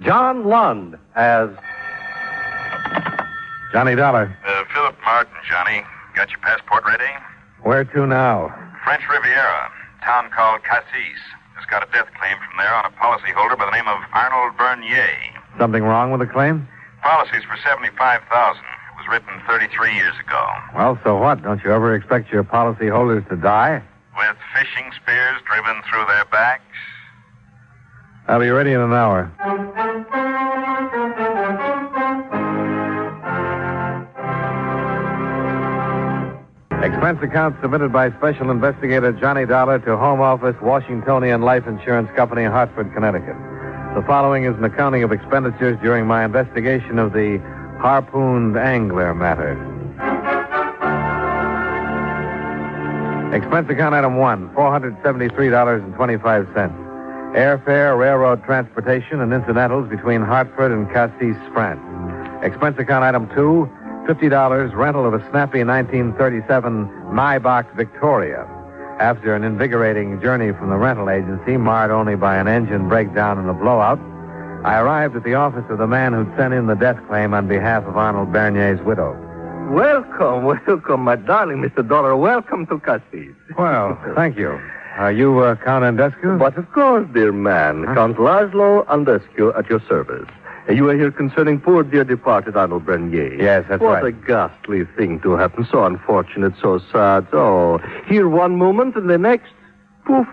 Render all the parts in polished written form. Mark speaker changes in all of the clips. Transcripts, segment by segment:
Speaker 1: John Lund as
Speaker 2: Johnny Dollar.
Speaker 3: Philip Martin, Johnny. Got your passport ready?
Speaker 2: Where to now?
Speaker 3: French Riviera, town called Cassis. Just got a death claim from there on a policyholder by the name of Arnold Bernier.
Speaker 2: Something wrong with the claim?
Speaker 3: Policy's for $75,000. It was written 33 years ago.
Speaker 2: Well, so what? Don't you ever expect your policyholders to die?
Speaker 3: With fishing spears driven through their backs?
Speaker 2: I'll be ready in an hour. Expense account submitted by Special Investigator Johnny Dollar to Home Office, Washingtonian Life Insurance Company, Hartford, Connecticut. The following is an accounting of expenditures during my investigation of the Harpooned angler matter. Expense account item 1, $473.25. Airfare, railroad transportation, and incidentals between Hartford and Cassis, France. Expense account item 2, $50 rental of a snappy 1937 Maybach Victoria. After an invigorating journey from the rental agency, marred only by an engine breakdown and a blowout, I arrived at the office of the man who'd sent in the death claim on behalf of Arnold Bernier's widow.
Speaker 1: Welcome, my darling Mr. Dollar. Welcome to Cassis.
Speaker 2: Well, thank you. Are you Count Andescu?
Speaker 1: But of course, dear man, Count Laszlo Andescu at your service. You are here concerning poor dear departed Arnold Bernier.
Speaker 2: Yes, that's
Speaker 1: what
Speaker 2: right.
Speaker 1: What a ghastly thing to happen. So unfortunate, so sad. Oh, here one moment and the next, poof.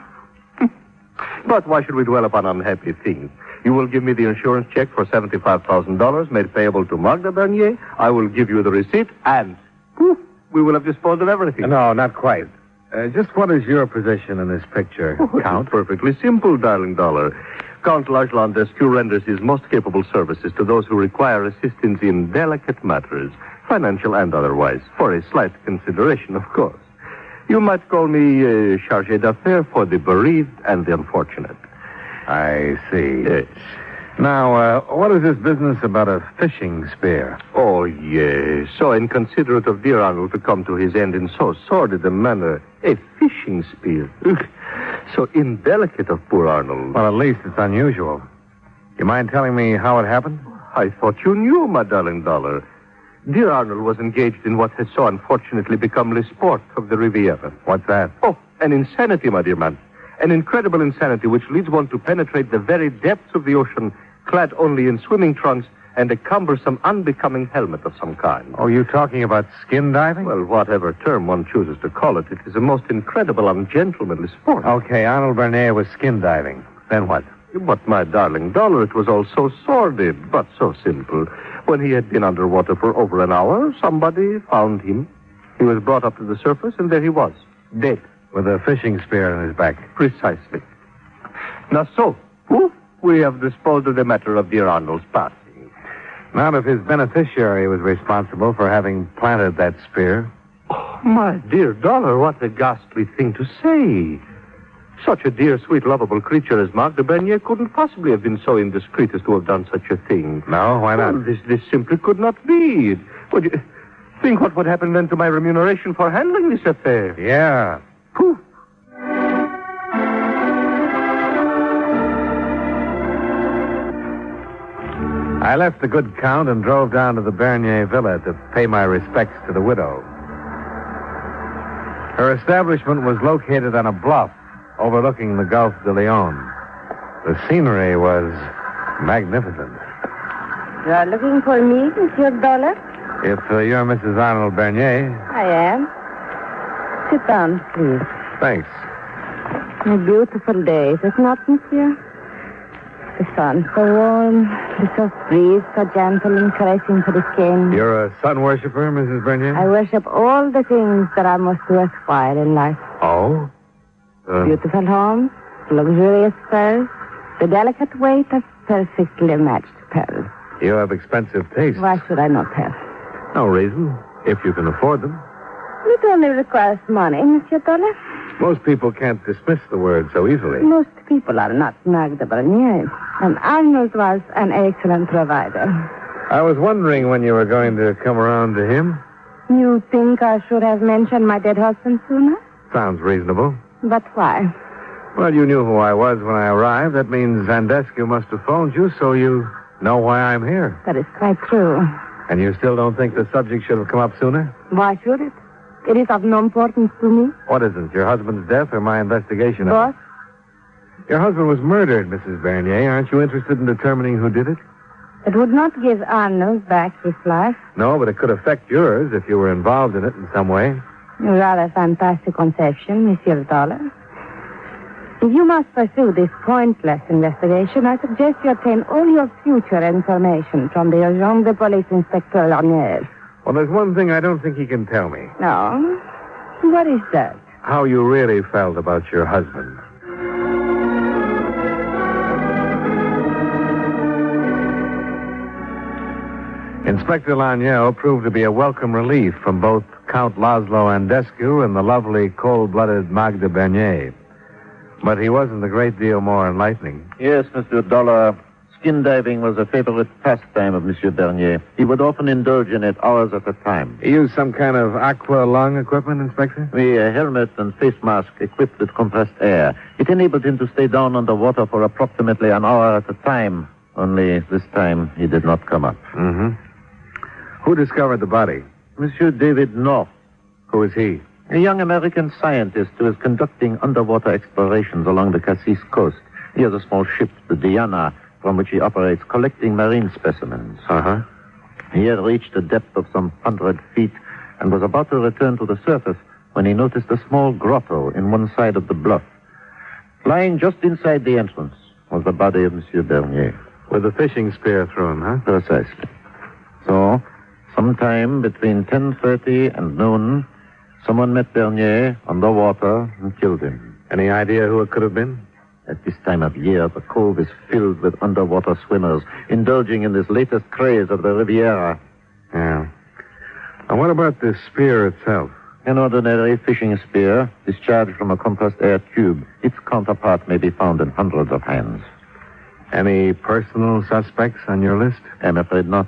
Speaker 1: But why should we dwell upon unhappy things? You will give me the insurance check for $75,000 made payable to Magda Bernier. I will give you the receipt and, poof, we will have disposed of everything.
Speaker 2: No, not quite. Just what is your position in this picture, Count?
Speaker 1: It's perfectly simple, darling Dollar. Count Laszlo Andescu renders his most capable services to those who require assistance in delicate matters, financial and otherwise, for a slight consideration, of course. You might call me chargé d'affaires for the bereaved and the unfortunate.
Speaker 2: I see.
Speaker 1: Yes.
Speaker 2: Now, what is this business about a fishing spear?
Speaker 1: Oh, yes. So inconsiderate of dear Arnold to come to his end in so sordid a manner. A fishing spear. Ugh. So indelicate of poor Arnold.
Speaker 2: Well, at least it's unusual. You mind telling me how it happened?
Speaker 1: I thought you knew, my darling Dollar. Dear Arnold was engaged in what has so unfortunately become le sport of the Riviera.
Speaker 2: What's that?
Speaker 1: Oh, an insanity, my dear man. An incredible insanity which leads one to penetrate the very depths of the ocean, clad only in swimming trunks and a cumbersome, unbecoming helmet of some kind.
Speaker 2: Oh, you talking about skin diving?
Speaker 1: Well, whatever term one chooses to call it, it is a most incredible, ungentlemanly sport.
Speaker 2: Okay, Arnold Bernier was skin diving. Then what?
Speaker 1: But, my darling Dollar, it was all so sordid, but so simple. When he had been underwater for over an hour, somebody found him. He was brought up to the surface, and there he was, dead.
Speaker 2: With a fishing spear in his back.
Speaker 1: Precisely. Now, so, poof, we have disposed of the matter of dear Arnold's passing.
Speaker 2: Not if his beneficiary was responsible for having planted that spear.
Speaker 1: Oh, my dear Dollar, what a ghastly thing to say. Such a dear, sweet, lovable creature as Magda Bernier couldn't possibly have been so indiscreet as to have done such a thing.
Speaker 2: No, why not?
Speaker 1: Well, this simply could not be. Would you think what would happen then to my remuneration for handling this affair?
Speaker 2: Yeah.
Speaker 1: Poof.
Speaker 2: I left the good Count and drove down to the Bernier villa to pay my respects to the widow. Her establishment was located on a bluff overlooking the Gulf de Leon. The scenery was magnificent.
Speaker 4: You are looking for me, Monsieur Dollar?
Speaker 2: If you're Mrs. Arnold Bernier.
Speaker 4: I am. Sit down, please.
Speaker 2: Thanks.
Speaker 4: A beautiful day, is it not, Monsieur? The sun so warm, the soft breeze so gentle and caressing for the skin.
Speaker 2: You're a sun worshiper, Mrs. Bernier?
Speaker 4: I worship all the things that are most worthwhile in life.
Speaker 2: Oh?
Speaker 4: Beautiful homes, luxurious furs, the delicate weight of perfectly matched pearls.
Speaker 2: You have expensive taste.
Speaker 4: Why should I not have?
Speaker 2: No reason, if you can afford them.
Speaker 4: It only requires money, Monsieur Dollar.
Speaker 2: Most people can't dismiss the word so easily.
Speaker 4: Most people are not Magda Bernier. And Arnold was an excellent provider.
Speaker 2: I was wondering when you were going to come around to him.
Speaker 4: You think I should have mentioned my dead husband sooner?
Speaker 2: Sounds reasonable.
Speaker 4: But why?
Speaker 2: Well, you knew who I was when I arrived. That means Zandescu must have phoned you, so you know why I'm here.
Speaker 4: That is quite true.
Speaker 2: And you still don't think the subject should have come up sooner?
Speaker 4: Why should it? It is of no importance to me.
Speaker 2: What is it, your husband's death or my investigation?
Speaker 4: Both?
Speaker 2: Your husband was murdered, Mrs. Bernier. Aren't you interested in determining who did it?
Speaker 4: It would not give Arnold back his life.
Speaker 2: No, but it could affect yours if you were involved in it in some way.
Speaker 4: A rather fantastic conception, Monsieur Dollar. If you must pursue this pointless investigation, I suggest you obtain all your future information from the agent de police Inspector Larnier.
Speaker 2: Well, there's one thing I don't think he can tell me.
Speaker 4: No? What is that?
Speaker 2: How you really felt about your husband. Inspector Lagniel proved to be a welcome relief from both Count Laszlo Andescu and the lovely, cold-blooded Magda Bernier. But he wasn't a great deal more enlightening.
Speaker 5: Yes, Monsieur Dollar. Skin diving was a favorite pastime of Monsieur Bernier. He would often indulge in it hours at a time.
Speaker 2: He used some kind of aqua lung equipment, Inspector?
Speaker 5: A helmet and face mask equipped with compressed air. It enabled him to stay down underwater for approximately an hour at a time. Only this time he did not come up.
Speaker 2: Mm-hmm. Who discovered the body?
Speaker 5: Monsieur David North.
Speaker 2: Who is he?
Speaker 5: A young American scientist who is conducting underwater explorations along the Cassis coast. He has a small ship, the Diana, from which he operates, collecting marine specimens.
Speaker 2: Uh-huh.
Speaker 5: He had reached a depth of some 100 feet and was about to return to the surface when he noticed a small grotto in one side of the bluff. Lying just inside the entrance was the body of Monsieur Bernier.
Speaker 2: With a fishing spear through him, huh?
Speaker 5: Precisely. So, sometime between 10:30 and noon, someone met Bernier underwater and killed him.
Speaker 2: Any idea who it could have been?
Speaker 5: At this time of year, the cove is filled with underwater swimmers, indulging in this latest craze of the Riviera.
Speaker 2: Yeah. And what about this spear itself?
Speaker 5: An ordinary fishing spear discharged from a compressed air tube. Its counterpart may be found in hundreds of hands.
Speaker 2: Any personal suspects on your list?
Speaker 5: I'm afraid not.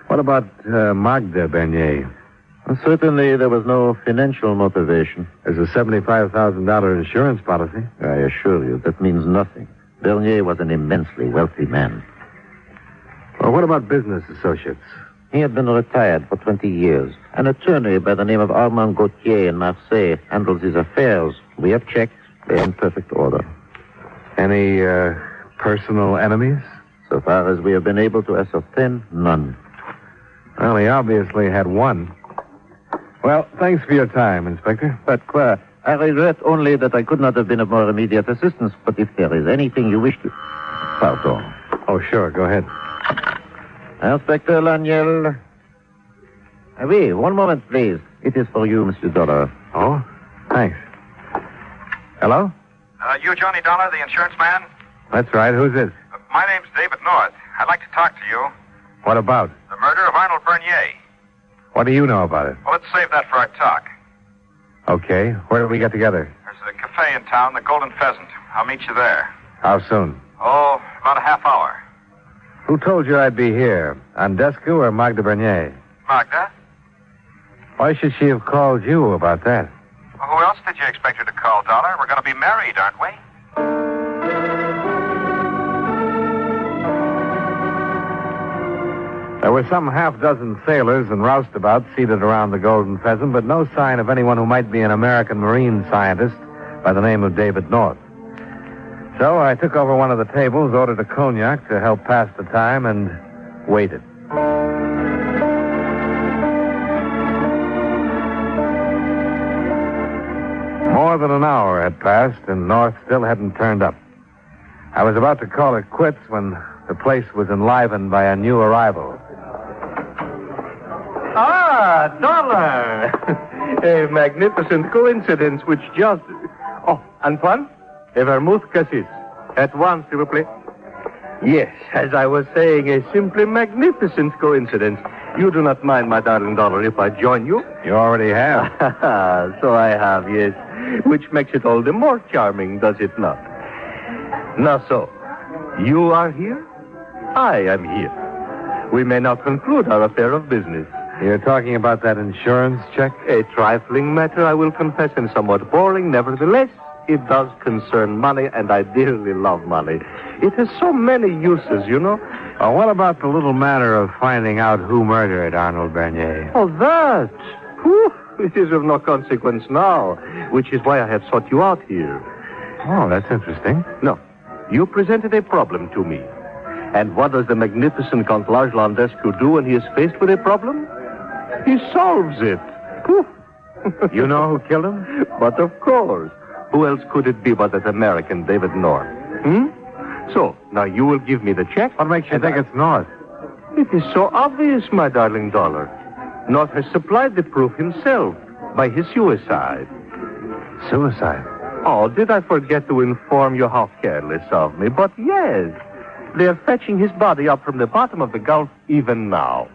Speaker 2: What about Magda Bernier?
Speaker 5: Certainly, there was no financial motivation.
Speaker 2: There's a $75,000 insurance policy.
Speaker 5: I assure you, that means nothing. Bernier was an immensely wealthy man.
Speaker 2: Well, what about business associates?
Speaker 5: He had been retired for 20 years. An attorney by the name of Armand Gauthier in Marseille handles his affairs. We have checked. They're in perfect order.
Speaker 2: Any personal enemies?
Speaker 5: So far as we have been able to ascertain, none.
Speaker 2: Well, he obviously had one. Well, thanks for your time, Inspector.
Speaker 5: But, I regret only that I could not have been of more immediate assistance. But if there is anything you wish to... Pardon.
Speaker 2: Oh, sure. Go ahead.
Speaker 5: Inspector Lagniel. Oui, one moment, please. It is for you, Monsieur Dollar.
Speaker 2: Oh? Thanks. Hello?
Speaker 3: You Johnny Dollar, the insurance man?
Speaker 2: That's right. Who's this?
Speaker 3: My name's David North. I'd like to talk to you.
Speaker 2: What about?
Speaker 3: The murder of Arnold Bernier.
Speaker 2: What do you know about it?
Speaker 3: Well, let's save that for our talk.
Speaker 2: Okay. Where do we get together?
Speaker 3: There's a cafe in town, the Golden Pheasant. I'll meet you there.
Speaker 2: How soon?
Speaker 3: Oh, about a half hour.
Speaker 2: Who told you I'd be here? Andescu or Magda Bernier?
Speaker 3: Magda?
Speaker 2: Why should she have called you about that?
Speaker 3: Well, who else did you expect her to call, Dollar? We're going to be married, aren't we?
Speaker 2: There were some half-dozen sailors and roustabouts seated around the Golden Pheasant, but no sign of anyone who might be an American marine scientist by the name of David North. So I took over one of the tables, ordered a cognac to help pass the time, and waited. More than an hour had passed, and North still hadn't turned up. I was about to call it quits when the place was enlivened by a new arrival.
Speaker 1: Ah, Dollar! A magnificent coincidence which just... Oh, Antoine? A vermouth cassis. At once, s'il vous plaît. Yes, as I was saying, a simply magnificent coincidence. You do not mind, my darling Dollar, if I join you?
Speaker 2: You already have.
Speaker 1: So I have, yes. Which makes it all the more charming, does it not? Now so, you are here? I am here. We may now conclude our affair of business.
Speaker 2: You're talking about that insurance check?
Speaker 1: A trifling matter, I will confess, and somewhat boring. Nevertheless, it does concern money, and I dearly love money. It has so many uses, you know.
Speaker 2: What about the little matter of finding out who murdered Arnold Bernier?
Speaker 1: Oh, that. Whew. It is of no consequence now, which is why I have sought you out here.
Speaker 2: Oh, that's interesting.
Speaker 1: No. You presented a problem to me. And what does the magnificent Count Lajlandescu do when he is faced with a problem? He solves it. Whew.
Speaker 2: You know who killed him?
Speaker 1: But of course. Who else could it be but that American David North? So, now you will give me the check.
Speaker 2: What makes you think it's North?
Speaker 1: It is so obvious, my darling dollar. North has supplied the proof himself by his suicide.
Speaker 2: Suicide?
Speaker 1: Oh, did I forget to inform you how careless of me? But yes, they're fetching his body up from the bottom of the Gulf even now.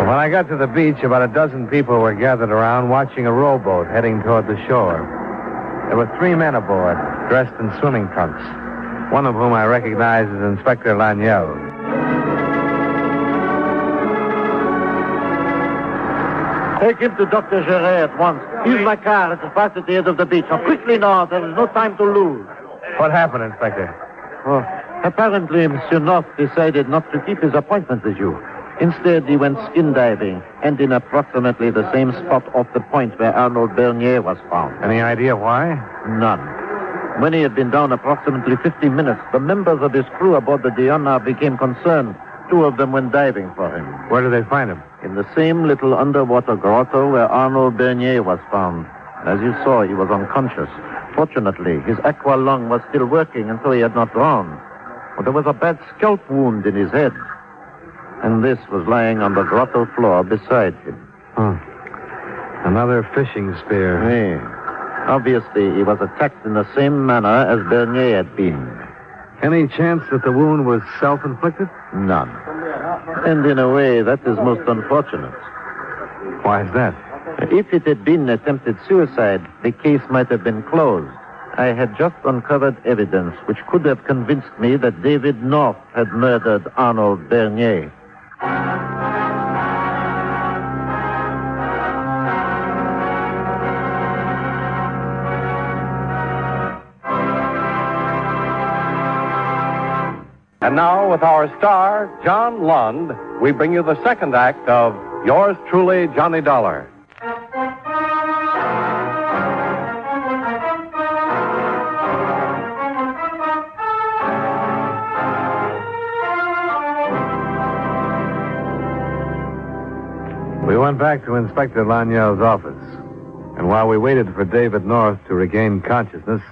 Speaker 2: When I got to the beach, about a dozen people were gathered around watching a rowboat heading toward the shore. There were 3 men aboard, dressed in swimming trunks, one of whom I recognized as Inspector Laniel.
Speaker 5: Take him to Dr. Geret at once. Use my car at the fast at the end of the beach. Now, quickly now. There is no time to lose.
Speaker 2: What happened, Inspector?
Speaker 5: Oh, apparently, Monsieur North decided not to keep his appointment with you. Instead, he went skin diving, and in approximately the same spot off the point where Arnold Bernier was found.
Speaker 2: Any idea why?
Speaker 5: None. When he had been down approximately 50 minutes, the members of his crew aboard the Diana became concerned. 2 of them went diving for him.
Speaker 2: Where did they find him?
Speaker 5: In the same little underwater grotto where Arnold Bernier was found. As you saw, he was unconscious. Fortunately, his aqua lung was still working, and so he had not drowned. But there was a bad scalp wound in his head. And this was lying on the grotto floor beside him.
Speaker 2: Another fishing spear.
Speaker 5: Yes. Obviously, he was attacked in the same manner as Bernier had been.
Speaker 2: Any chance that the wound was self-inflicted?
Speaker 5: None. And in a way, that is most unfortunate.
Speaker 2: Why is that?
Speaker 5: If it had been attempted suicide, the case might have been closed. I had just uncovered evidence which could have convinced me that David North had murdered Arnold Bernier.
Speaker 6: And now, with our star, John Lund, we bring you the second act of Yours Truly, Johnny Dollar.
Speaker 2: We went back to Inspector Laniel's office. And while we waited for David North to regain consciousness,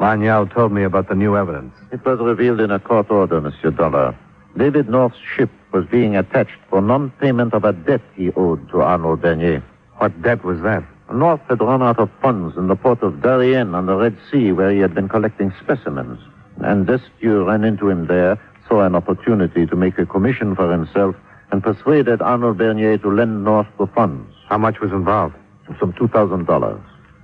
Speaker 2: Laniel told me about the new evidence.
Speaker 5: It was revealed in a court order, Monsieur Dollar. David North's ship was being attached for non-payment of a debt he owed to Arnold Bernier.
Speaker 2: What debt was that?
Speaker 5: North had run out of funds in the port of Darien on the Red Sea, where he had been collecting specimens. And Destiu ran into him there, saw an opportunity to make a commission for himself, and persuaded Arnold Bernier to lend North the funds.
Speaker 2: How much was involved?
Speaker 5: Some $2,000.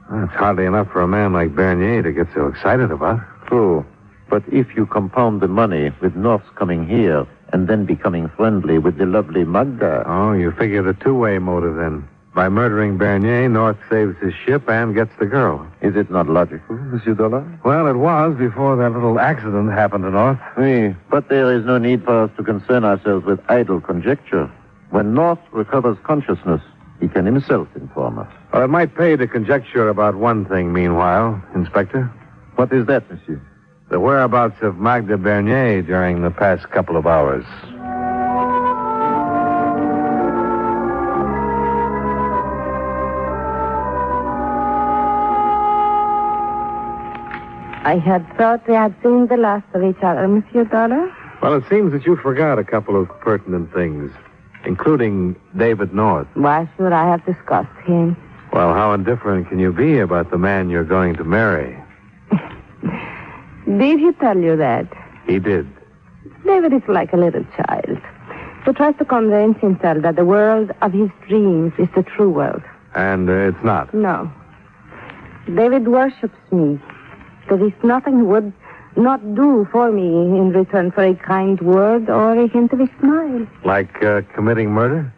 Speaker 2: That's hardly enough for a man like Bernier to get so excited about.
Speaker 5: True. But if you compound the money with North's coming here and then becoming friendly with the lovely Magda...
Speaker 2: Oh, you figure the two-way motive then. By murdering Bernier, North saves his ship and gets the girl.
Speaker 5: Is it not logical, Monsieur Dollar?
Speaker 2: Well, it was before that little accident happened to North.
Speaker 5: Oui, but there is no need for us to concern ourselves with idle conjecture. When North recovers consciousness, he can himself inform us.
Speaker 2: Well, it might pay to conjecture about one thing meanwhile, Inspector.
Speaker 5: What is that, Monsieur?
Speaker 2: The whereabouts of Magda Bernier during the past couple of hours.
Speaker 4: I had thought we had seen the last of each other, Monsieur Dollar.
Speaker 2: Well, it seems that you forgot a couple of pertinent things, including David North.
Speaker 4: Why should I have discussed him?
Speaker 2: Well, how indifferent can you be about the man you're going to marry?
Speaker 4: Did he tell you that?
Speaker 2: He did.
Speaker 4: David is like a little child who tries to convince himself that the world of his dreams is the true world.
Speaker 2: And it's not.
Speaker 4: No. David worships me. There is nothing he would not do for me in return for a kind word or a hint of a smile.
Speaker 2: Like committing murder?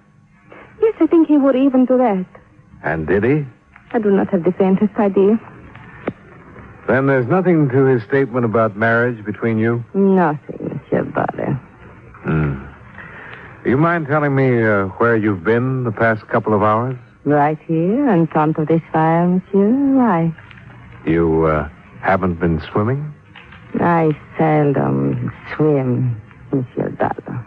Speaker 4: Yes, I think he would even do that.
Speaker 2: And did he?
Speaker 4: I do not have the faintest idea.
Speaker 2: Then there's nothing to his statement about marriage between you?
Speaker 4: Nothing, Monsieur Dollar.
Speaker 2: Do you mind telling me where you've been the past couple of hours?
Speaker 4: Right here in front of this fire, Monsieur. Why?
Speaker 2: You haven't been swimming?
Speaker 4: I seldom swim, Monsieur Dollar.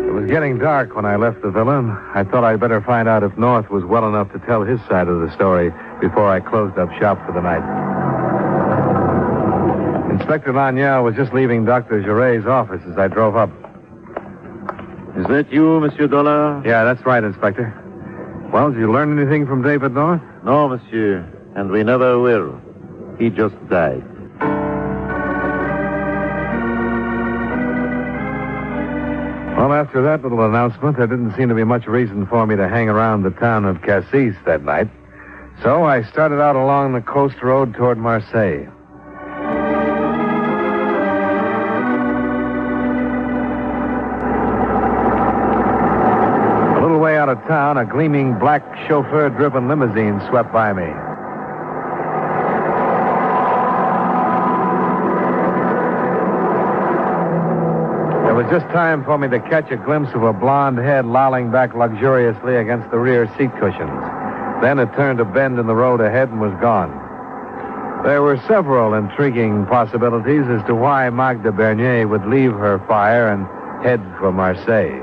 Speaker 2: It was getting dark when I left the villa, and I thought I'd better find out if North was well enough to tell his side of the story before I closed up shop for the night. Inspector Laniel was just leaving Dr. Giret's office as I drove up.
Speaker 5: Is that you, Monsieur Dollar?
Speaker 2: Yeah, that's right, Inspector. Well, did you learn anything from David North?
Speaker 5: No, Monsieur, and we never will. He just died.
Speaker 2: Well, after that little announcement, there didn't seem to be much reason for me to hang around the town of Cassis that night. So I started out along the coast road toward Marseille. A little way out of town, a gleaming black chauffeur-driven limousine swept by me. There was just time for me to catch a glimpse of a blonde head lolling back luxuriously against the rear seat cushions. Then it turned a bend in the road ahead and was gone. There were several intriguing possibilities as to why Magda Bernier would leave her fire and head for Marseille.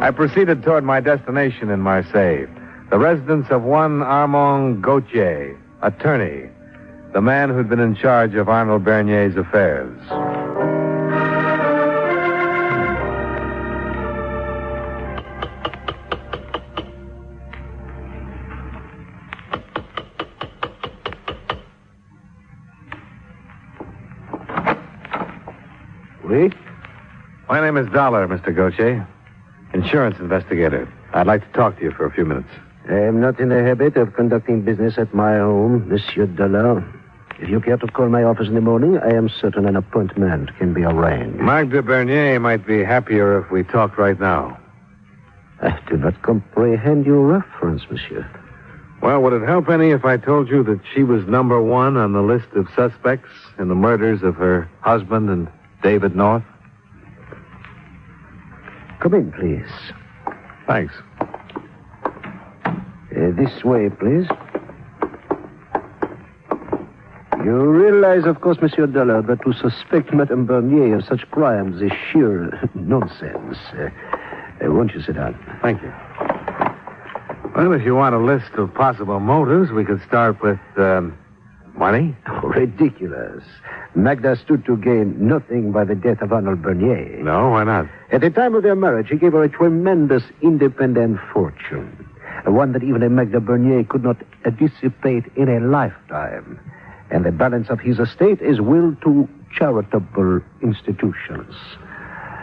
Speaker 2: I proceeded toward my destination in Marseille, the residence of one Armand Gauthier, attorney, the man who'd been in charge of Arnold Bernier's affairs.
Speaker 1: Oui?
Speaker 2: My name is Dollar, Mr. Gauthier. Insurance investigator. I'd like to talk to you for a few minutes.
Speaker 1: I am not in the habit of conducting business at my home, Monsieur Dollar. If you care to call my office in the morning, I am certain an appointment can be arranged.
Speaker 2: Magda Bernier might be happier if we talked right now.
Speaker 1: I do not comprehend your reference, monsieur.
Speaker 2: Well, would it help any if I told you that she was number one on the list of suspects in the murders of her husband and David North?
Speaker 1: Come in, please.
Speaker 2: Thanks.
Speaker 1: This way, please. You realize, of course, Monsieur Dollar, that to suspect Madame Bernier of such crimes is sheer nonsense. Won't you sit down?
Speaker 2: Thank you. Well, if you want a list of possible motives, we could start with, money?
Speaker 1: Oh, ridiculous. Magda stood to gain nothing by the death of Arnold Bernier.
Speaker 2: No, why not?
Speaker 1: At the time of their marriage, he gave her a tremendous independent fortune. One that even a Magda Bernier could not dissipate in a lifetime. And the balance of his estate is willed to charitable institutions.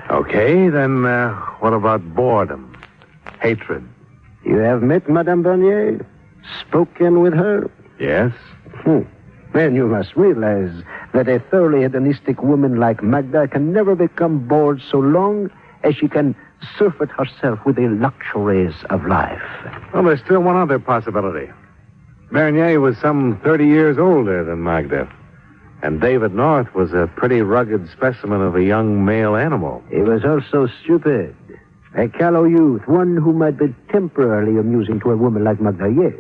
Speaker 2: Okay, then what about boredom? Hatred?
Speaker 1: You have met Madame Bernier? Spoken with her?
Speaker 2: Yes.
Speaker 1: Then you must realize that a thoroughly hedonistic woman like Magda can never become bored so long as she can surfeit herself with the luxuries of life.
Speaker 2: Well, there's still one other possibility. Bernier was some 30 years older than Magda. And David North was a pretty rugged specimen of a young male animal.
Speaker 1: He was also stupid. A callow youth, one who might be temporarily amusing to a woman like Magda, yes.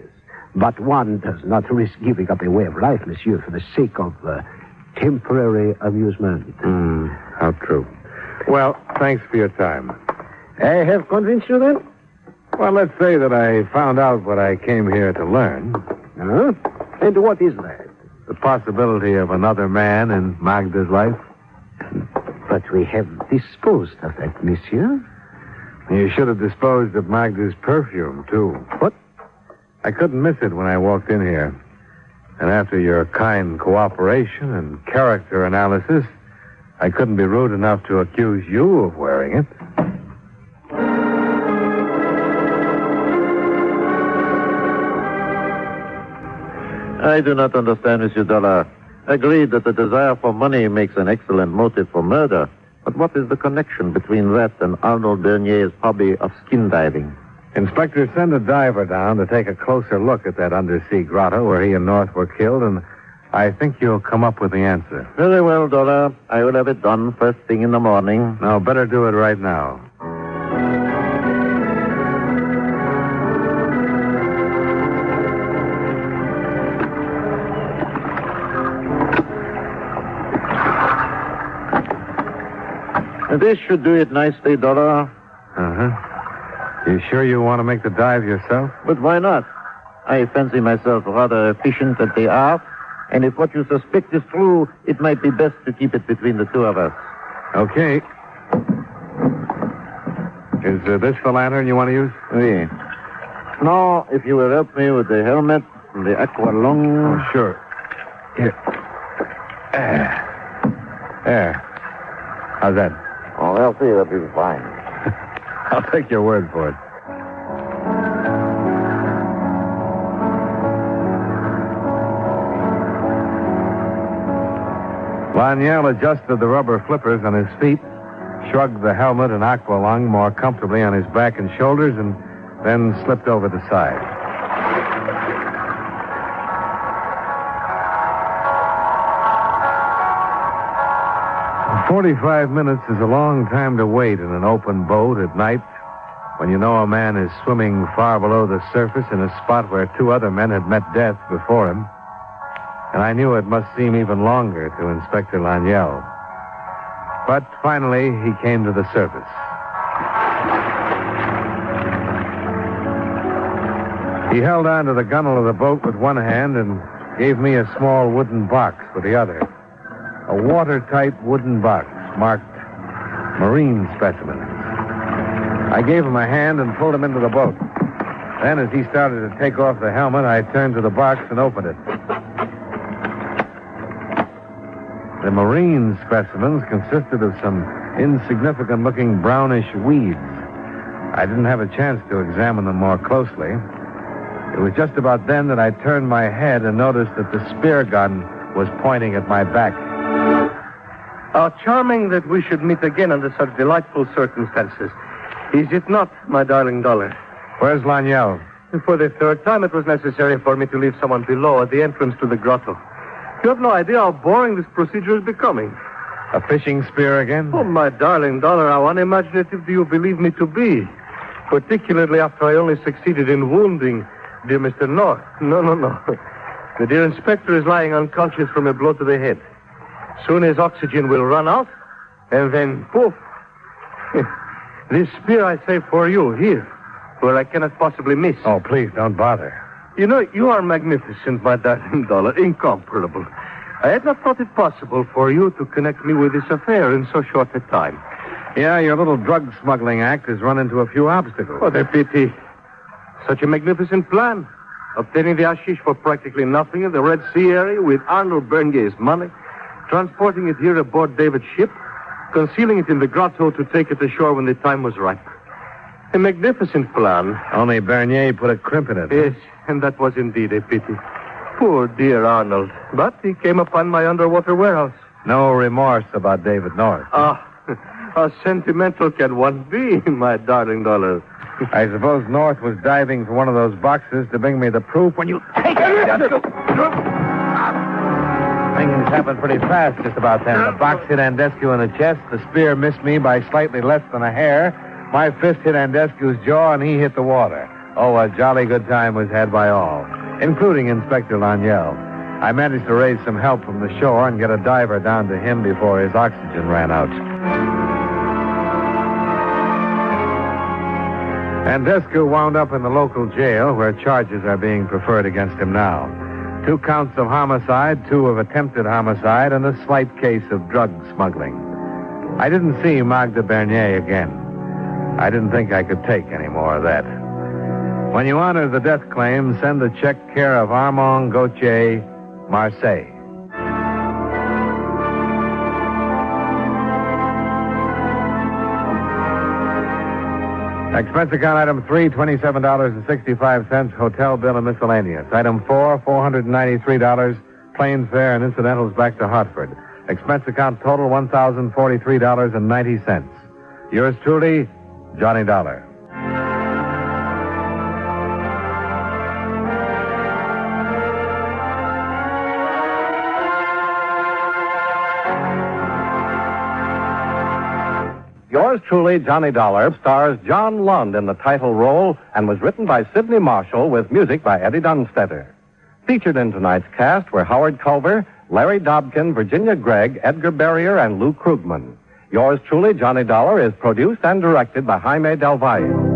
Speaker 1: But one does not risk giving up a way of life, monsieur, for the sake of temporary amusement.
Speaker 2: How true. Well, thanks for your time.
Speaker 1: I have convinced you, then?
Speaker 2: Well, let's say that I found out what I came here to learn.
Speaker 1: Huh? And what is that?
Speaker 2: The possibility of another man in Magda's life.
Speaker 1: But we have disposed of that, monsieur.
Speaker 2: You should have disposed of Magda's perfume, too.
Speaker 1: What?
Speaker 2: I couldn't miss it when I walked in here. And after your kind cooperation and character analysis, I couldn't be rude enough to accuse you of wearing it.
Speaker 5: I do not understand, Monsieur Dollar. Agreed that the desire for money makes an excellent motive for murder. But what is the connection between that and Arnold Bernier's hobby of skin diving?
Speaker 2: Inspector, send a diver down to take a closer look at that undersea grotto where he and North were killed, and I think you'll come up with the answer.
Speaker 5: Very well, Dollar. I will have it done first thing in the morning.
Speaker 2: No, better do it right now.
Speaker 5: This should do it nicely, Dollar.
Speaker 2: Uh-huh. You sure you want to make the dive yourself?
Speaker 5: But why not? I fancy myself rather efficient at the art, and if what you suspect is true, it might be best to keep it between the two of us.
Speaker 2: Okay. Is this the lantern you want to use?
Speaker 5: Oui. Now, if you will help me with the helmet and the aqua lung.
Speaker 2: Oh, sure. Here. There. How's that?
Speaker 5: Oh, I'll see. That'll be fine.
Speaker 2: I'll take your word for it. Laniel adjusted the rubber flippers on his feet, shrugged the helmet and aqua lung more comfortably on his back and shoulders, and then slipped over the side. 45 minutes is a long time to wait in an open boat at night when you know a man is swimming far below the surface in a spot where two other men had met death before him. And I knew it must seem even longer to Inspector Laniel. But finally, he came to the surface. He held on to the gunwale of the boat with one hand and gave me a small wooden box with the other. A watertight wooden box marked marine specimens. I gave him a hand and pulled him into the boat. Then, as he started to take off the helmet, I turned to the box and opened it. The marine specimens consisted of some insignificant-looking brownish weeds. I didn't have a chance to examine them more closely. It was just about then that I turned my head and noticed that the spear gun was pointing at my back.
Speaker 1: How charming that we should meet again under such delightful circumstances. Is it not, my darling Dollar?
Speaker 2: Where's Laniel?
Speaker 1: For the third time, it was necessary for me to leave someone below at the entrance to the grotto. You have no idea how boring this procedure is becoming.
Speaker 2: A fishing spear again?
Speaker 1: Oh, my darling Dollar, how unimaginative do you believe me to be? Particularly after I only succeeded in wounding dear Mr. North. No. The dear inspector is lying unconscious from a blow to the head. Soon his oxygen will run out, and then, poof. This spear I save for you, here, where I cannot possibly miss.
Speaker 2: Oh, please, don't bother.
Speaker 1: You know, you are magnificent, my darling Dollar, incomparable. I had not thought it possible for you to connect me with this affair in so short a time.
Speaker 2: Yeah, your little drug smuggling act has run into a few obstacles.
Speaker 1: What a pity. Such a magnificent plan. Obtaining the hashish for practically nothing in the Red Sea area with Arnold Bernier's money, transporting it here aboard David's ship, concealing it in the grotto to take it ashore when the time was ripe. A magnificent plan.
Speaker 2: Only Bernier put a crimp in it.
Speaker 1: Yes, and that was indeed a pity. Poor dear Arnold. But he came upon my underwater warehouse.
Speaker 2: No remorse about David North.
Speaker 1: Ah, how sentimental can one be, my darling Dollar?
Speaker 2: I suppose North was diving for one of those boxes to bring me the proof when you take it. Things happened pretty fast just about then. The box hit Andescu in the chest. The spear missed me by slightly less than a hair. My fist hit Andescu's jaw, and he hit the water. Oh, a jolly good time was had by all, including Inspector Laniel. I managed to raise some help from the shore and get a diver down to him before his oxygen ran out. Andescu wound up in the local jail where charges are being preferred against him now. 2 counts of homicide, 2 of attempted homicide, and a slight case of drug smuggling. I didn't see Magda Bernier again. I didn't think I could take any more of that. When you honor the death claim, send the check care of Armand Gauthier, Marseille. Expense account item 3, $27.65, hotel bill and miscellaneous. Item 4, $493, plane fare and incidentals back to Hartford. Expense account total $1,043.90. Yours truly, Johnny Dollar.
Speaker 6: Yours truly, Johnny Dollar, stars John Lund in the title role and was written by Sidney Marshall with music by Eddie Dunstetter. Featured in tonight's cast were Howard Culver, Larry Dobkin, Virginia Gregg, Edgar Barrier, and Lou Krugman. Yours truly, Johnny Dollar, is produced and directed by Jaime Del Valle.